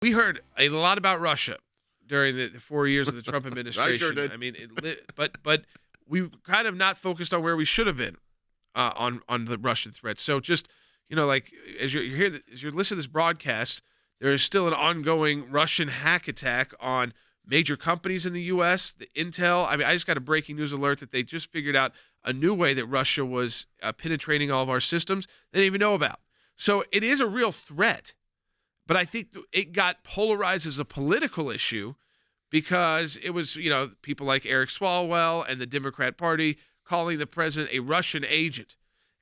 We heard a lot about Russia during the 4 years of the Trump administration. I sure did. I mean, but we kind of not focused on where we should have been on the Russian threat. So just like as you're listening to this broadcast, there is still an ongoing Russian hack attack on major companies in the U.S. The Intel. I mean, I just got a breaking news alert that they just figured out a new way that Russia was penetrating all of our systems they didn't even know about. So it is a real threat. But I think it got polarized as a political issue because it was, people like Eric Swalwell and the Democrat Party calling the president a Russian agent,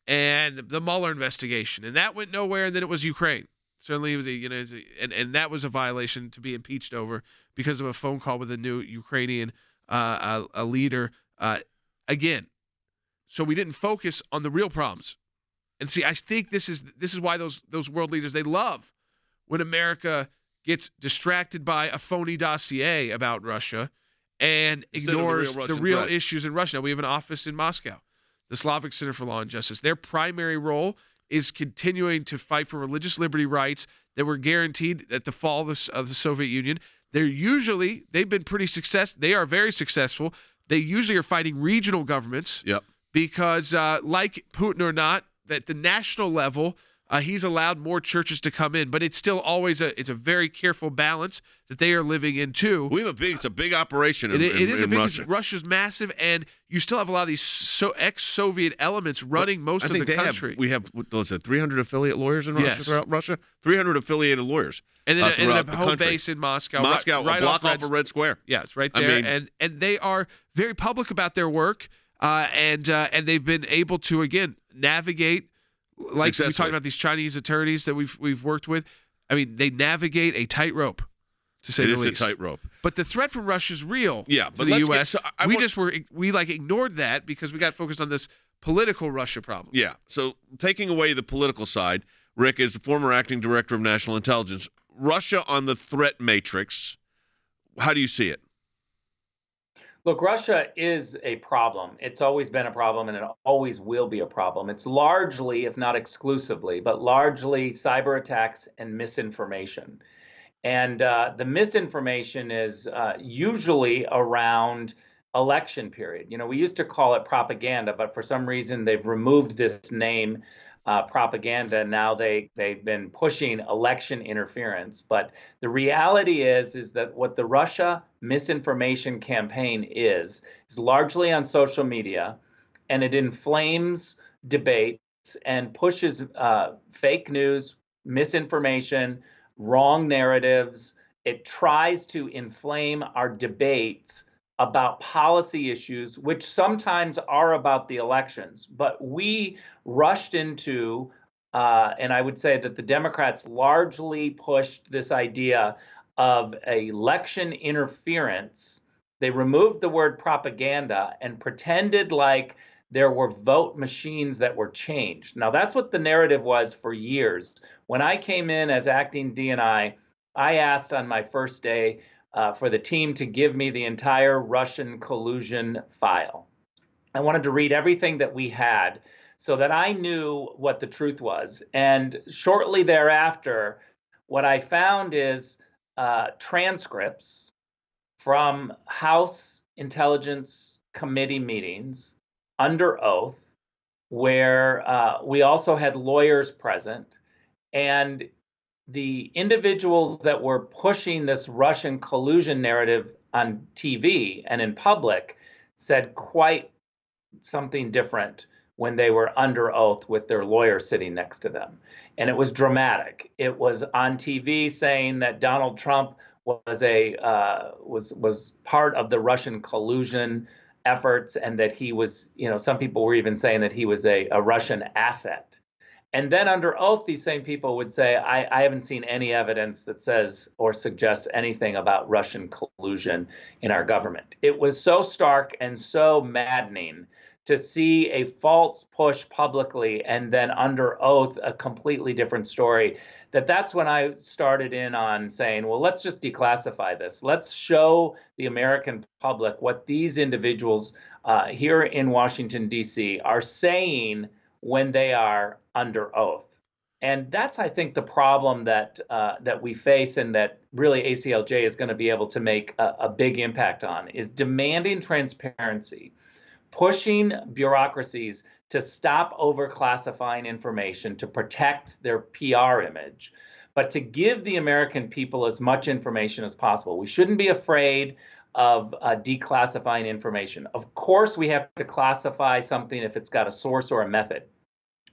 and the Mueller investigation, and that went nowhere. And then it was Ukraine. Certainly, it was and that was a violation to be impeached over because of a phone call with a new Ukrainian a leader. Again, so we didn't focus on the real problems. And see, I think this is why those world leaders, they love when America gets distracted by a phony dossier about Russia and ignores the real issues in Russia. Now, we have an office in Moscow, the Slavic Center for Law and Justice. Their primary role is continuing to fight for religious liberty rights that were guaranteed at the fall of the Soviet Union. They've been pretty successful. They are very successful. They usually are fighting regional governments. Yep. Because like Putin or not, at the national level, he's allowed more churches to come in, but it's still always it's a very careful balance that they are living in too. It's a big operation in Russia. Russia's massive, and you still have a lot of these ex-Soviet elements running most of the country. We have 300 affiliate lawyers in Russia throughout Russia. 300 affiliated lawyers, and then a home base in Moscow. Right a block off of Red Square. Yeah, it's right there, and they are very public about their work, and they've been able to again navigate. Like we talked about these Chinese attorneys that we've worked with. I mean, they navigate a tightrope, to say the least. It is a tightrope. But the threat from Russia is real. Yeah, but the U.S. We ignored that because we got focused on this political Russia problem. Yeah. So taking away the political side, Rick is the former acting director of national intelligence. Russia on the threat matrix. How do you see it? Look, Russia is a problem. It's always been a problem, and it always will be a problem. It's largely, if not exclusively, but largely cyber attacks and misinformation. And the misinformation is usually around election period. We used to call it propaganda, but for some reason they've removed this name, propaganda. Now they've been pushing election interference. But the reality is that what the Russia Misinformation Campaign is largely on social media, and it inflames debates and pushes fake news, misinformation, wrong narratives. It tries to inflame our debates about policy issues, which sometimes are about the elections. But we rushed into, and I would say that the Democrats largely pushed this idea of election interference. They removed the word propaganda and pretended like there were vote machines that were changed. Now, that's what the narrative was for years. When I came in as acting DNI, I asked on my first day for the team to give me the entire Russian collusion file. I wanted to read everything that we had so that I knew what the truth was. And shortly thereafter, what I found is transcripts from House Intelligence Committee meetings under oath, where we also had lawyers present. And the individuals that were pushing this Russian collusion narrative on TV and in public said quite something different when they were under oath with their lawyer sitting next to them. And it was dramatic. It was on TV saying that Donald Trump was was part of the Russian collusion efforts, and that he was, some people were even saying that he was a Russian asset. And then under oath, these same people would say, I haven't seen any evidence that says or suggests anything about Russian collusion in our government. It was so stark and so maddening to see a false push publicly and then under oath a completely different story, that's when I started in on saying, well, let's just declassify this. Let's show the American public what these individuals here in Washington, D.C. are saying when they are under oath. And that's, I think, the problem that that we face, and that really ACLJ is going to be able to make a big impact on, is demanding transparency, pushing bureaucracies to stop overclassifying information to protect their PR image, but to give the American people as much information as possible. We shouldn't be afraid of declassifying information. Of course, we have to classify something if it's got a source or a method.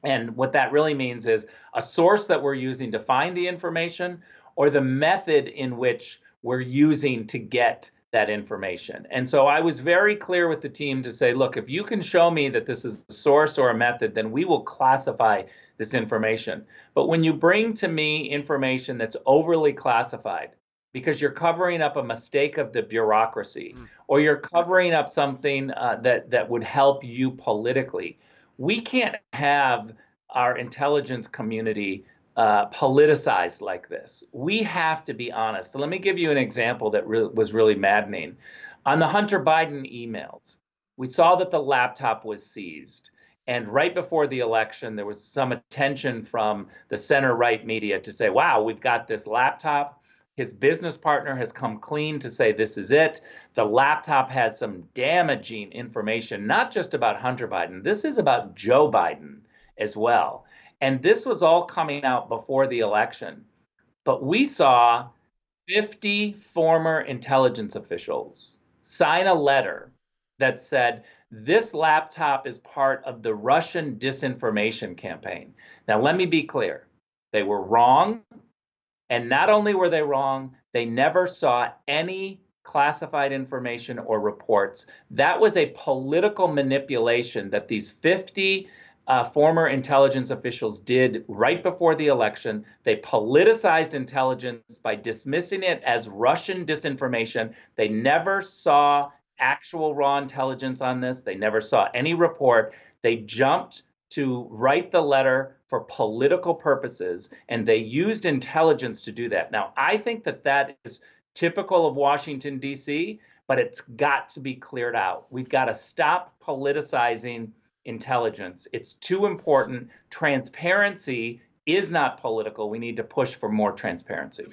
And what that really means is a source that we're using to find the information, or the method in which we're using to get that information. And so I was very clear with the team to say, look, if you can show me that this is a source or a method, then we will classify this information. But when you bring to me information that's overly classified, because you're covering up a mistake of the bureaucracy, or you're covering up something that would help you politically, we can't have our intelligence community politicized like this. We have to be honest. So let me give you an example that was really maddening. On the Hunter Biden emails, we saw that the laptop was seized. And right before the election, there was some attention from the center-right media to say, wow, we've got this laptop. His business partner has come clean to say this is it. The laptop has some damaging information, not just about Hunter Biden. This is about Joe Biden as well. And this was all coming out before the election. But we saw 50 former intelligence officials sign a letter that said, this laptop is part of the Russian disinformation campaign. Now, let me be clear. They were wrong. And not only were they wrong, they never saw any classified information or reports. That was a political manipulation that these 50 former intelligence officials did right before the election. They politicized intelligence by dismissing it as Russian disinformation. They never saw actual raw intelligence on this. They never saw any report. They jumped to write the letter for political purposes, and they used intelligence to do that. Now, I think that that is typical of Washington, D.C., but it's got to be cleared out. We've got to stop politicizing intelligence. It's too important. Transparency is not political. We need to push for more transparency.